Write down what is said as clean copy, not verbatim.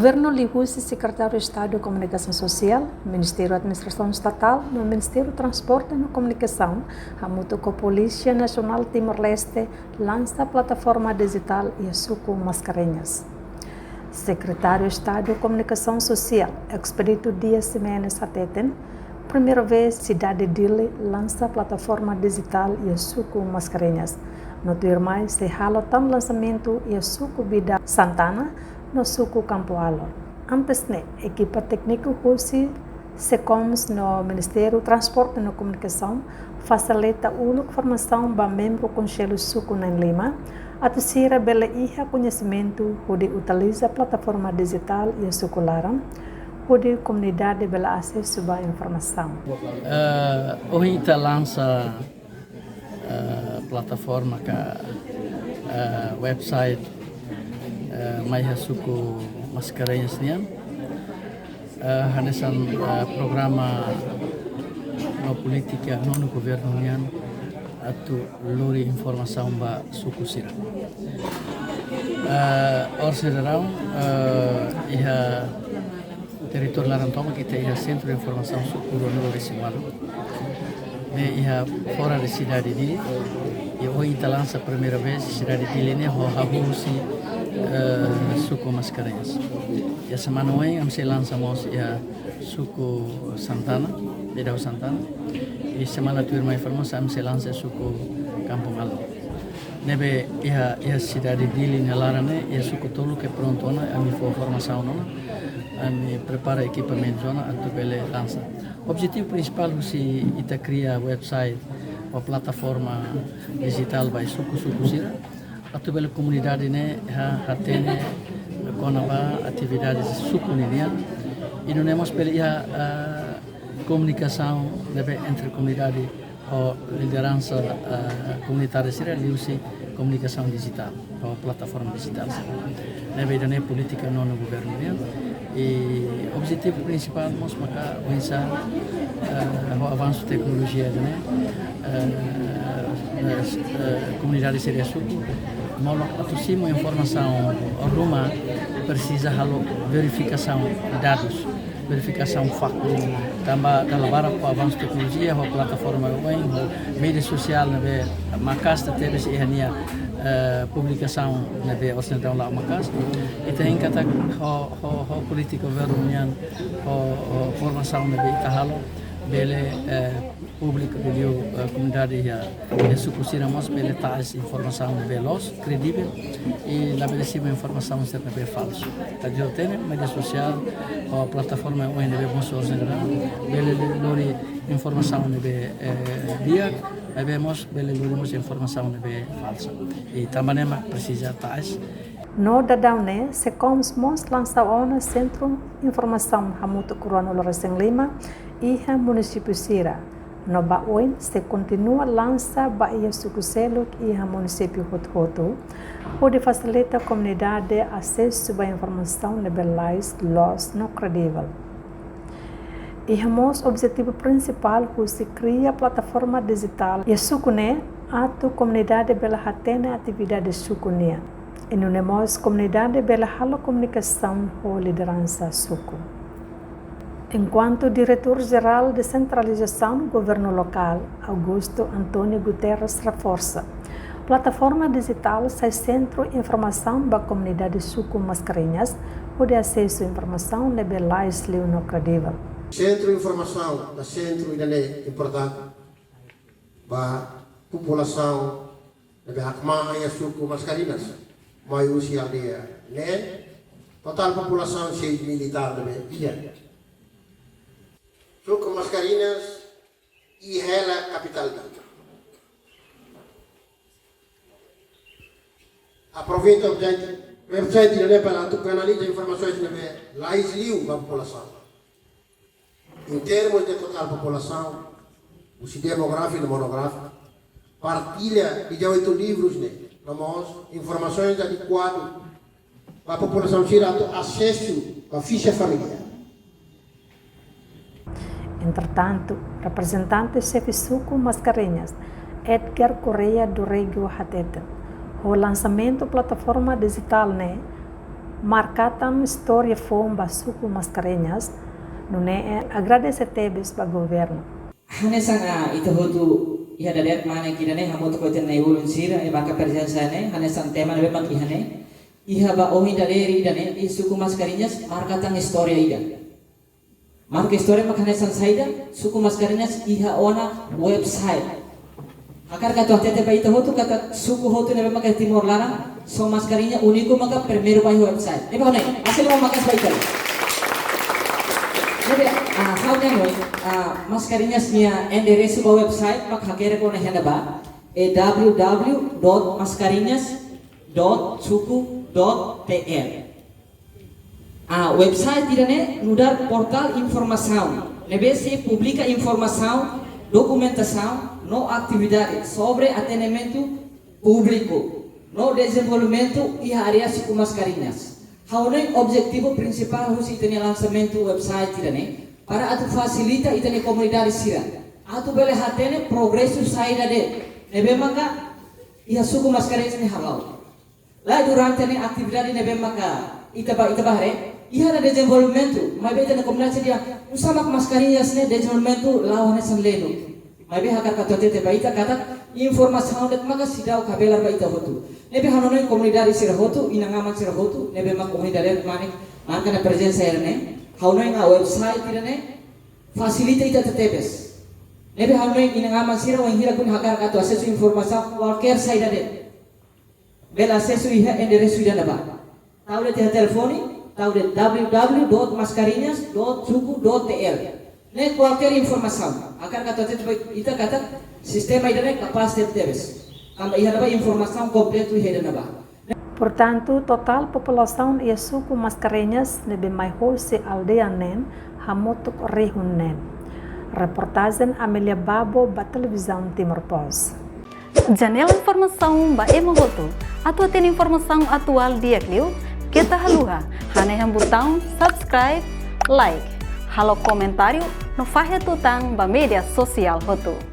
Governo Lihusi, Secretário de Estado de Comunicação Social, Ministério da Administração Estatal, no Ministério do Transporte e Comunicação, junto com a Polícia Nacional Timor-Leste, lança a plataforma digital e suco Mascarenhas. Secretário de Estado de Comunicação Social, Expedito Dias Simenes Ateten, primeira vez Cidade Dili lança a plataforma digital e suco Mascarenhas. No dia mais, se rala o lançamento e suco Vida Santana, no suco Campo Alor. Antes, a equipa técnica Husi, SECOMS no Ministério do Transporte e Comunicação, facilita a formação para membro do Conselho Suco em Lima, a terceira bela ia conhecimento onde utiliza a plataforma digital e circularam, onde a comunidade bela acesso à informação. Hoje está lança a plataforma que website mais suku Mascarenhas nian hanesan programa no politika no governo nian atu lori informação ba suku sira orserão iha território larantoma kita iha centro de informação suku no resimualo ne iha fora de cidade dili e hoje está lança a primeira vez cidade dili ne ho habusi suku Mascarenhas. E a semana hoje nós lançamos a suku Santana, Bedau Santana. E semana tu irmã informou nós lança suku Kampung Alor. Nebe a cidade dele na Larane e suku tolo que pronto na a mi formação não, a mi prepara equipamento zona a tu bele lança. O objetivo principal é ita cria website ou plataforma digital by suku sira. A toda a comunidade tem atividades sucuninas e não temos a comunicação entre a comunidade ou liderança comunitária seria comunicação digital ou plataforma digital. Não é política não no governo e o objetivo principal é pensar o avanço de tecnologia comunidade seria suco. Mas a informação Roma precisa de verificação de dados, verificação de facto. Também para o avanço de tecnologia, a plataforma web, mídia social, Macas teve a publicação na ocidental lá Macas. E tem que ter a política governo, a formação na Itahalo, bele público de comunidade e sucessiramos bele tais informação veloz, credível e labelecima informação certa bem falso. A gente tem mídia social, a plataforma onde vemos os bele lori informação de dia, vemos bele lori informação de falsa. E também precisa tais. No Dadaune, SECOMS lança o Centro de Informação Hamuto Corona Loreseng Lima e o município Sira. No Baoin, se continua lança Bahia Sucuselo e o município Hoto, onde facilita a comunidade acesso à informação liberais, los não credível. E o objetivo principal é se cria a plataforma digital e sucune a comunidade pela hatena atividade sucunia. E não temos comunidade pela comunicação ou liderança suco. Enquanto diretor-geral de centralização do governo local, Augusto Antônio Guterres reforça, plataforma digital sai centro de informação para a comunidade suco Mascarenhas, onde acesso à informação liberais e não credível. Centro de informação da centro é importante para a população de Hakma e suco Mascarenhas. Mas hoje a dia, total população cheia de militar da ilha. Suco Mascarenhas e ela capital da. Aproveita o website para canalizar informações lá e para a população. Em termos de total população, o demográfico e monográfico, partilha de 8 livros, informações adequadas para a população ter acesso à ficha familiar. Entretanto, representante chefe suco Mascarenhas, Edgar Correia do Rego Hateten, o lançamento da plataforma digital marcatan história fom basuku mascarenhas, nune agradece tebes ba governo. Hane sang ito hotu iha dadet mane kidane hamoto ko ten naibulun sira e baka perjansane hane sang tema nabe mak ihane iha ba ohi daleri dane suku mascarenhas marcatan história ida. Marca história mak hane sang saida suku mascarenhas iha ona website. Akar kata tete pa ito hotu kata suku hotu nabe mak Timor Larang so mascarinha único maka primeiro pa website. Eba hone asal mo makas ba ito. Jadi, how can we mascarinhas niya endereço ba website mak hakere ko na hena ba www.mascarinhas.suku.tl. Website dirane nudar portal informação. Nebe se publica informação, documentação, no atividade sobre atendimento público, no desenvolvimento e área suku mascarinhas. Haunai objetivo principal husi itani lançamento website tirane para atu facilita itani comunidade sira. Atu bele hatene progresso saída de nebe maka ia suku mascarenhas ni halau. Lá durante ni atividade nebe maka itaba re ia ada desenvolvimento, mas beta na comunidade dia usama mascarinhas ne desenvolvimento lawan san leno. Mas be hakar kata tete baita kata informação det maka sidau kabelar baita hotu. Nebe hanonoi comunidade sira hotu inangaman sira hotu nebe mak comunidade mane marca na presença erne hanonoi nga website irane facilita ita tetebes. Nebe hanonoi inangaman sira wan hira kun hakar kata acesso informação qualquer saída de bela acesso iha endereço ida naba. Taule te telefone taule www.mascarinhas.suku.tl. Ne qualquer informação akar kata tete ita kata sistema idane capaz de tetebes. Informação completa e Portanto, total população e suku mascarenhas nebe mai hosi aldeia nen hamotuk rehun nen. Reportagem Amelia Babo ba televisão Timor Pos. Janela informação ba emogoto. Atau tem informação atual dia kliu kita haluha. Hane botão subscribe, like, halo comentário no fahe tutang ba media sosial hotu.